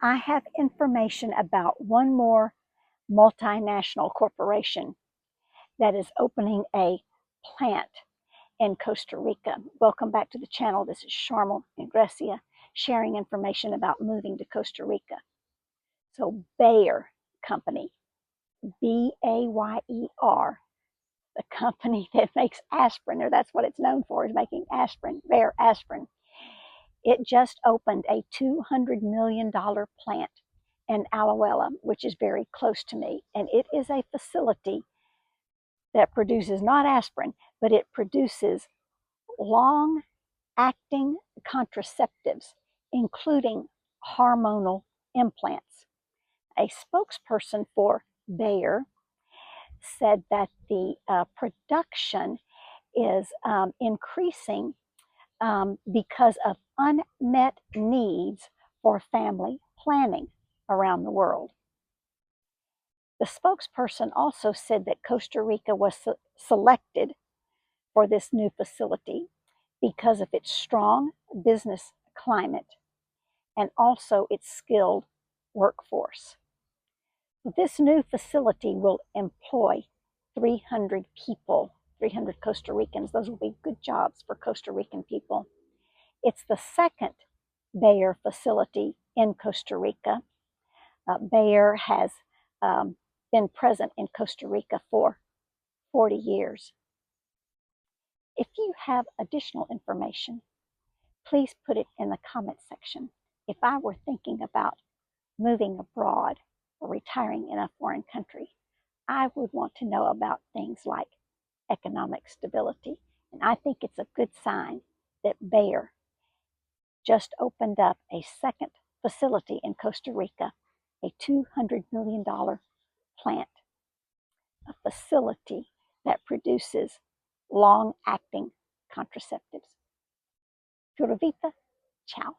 I have information about one more multinational corporation that is opening a plant in Costa Rica. Welcome back to the channel. This is Charmel and Grecia sharing information about moving to Costa Rica. So Bayer Company, B-A-Y-E-R, the company that makes aspirin, or that's what it's known for, is making aspirin, Bayer aspirin. It just opened a $200 million plant in Alajuela, which is very close to me. And it is a facility that produces not aspirin, but it produces long-acting contraceptives, including hormonal implants. A spokesperson for Bayer said that the production is increasing because of unmet needs for family planning around the world. The spokesperson also said that Costa Rica was selected for this new facility because of its strong business climate and also its skilled workforce. This new facility will employ 300 people, 300 Costa Ricans. Those will be good jobs for Costa Rican people. It's the second Bayer facility in Costa Rica. Bayer has been present in Costa Rica for 40 years. If you have additional information, please put it in the comment section. If I were thinking about moving abroad or retiring in a foreign country, I would want to know about things like economic stability. And I think it's a good sign that Bayer just opened up a second facility in Costa Rica, a $200 million plant, a facility that produces long-acting contraceptives. Pura Vida, ciao.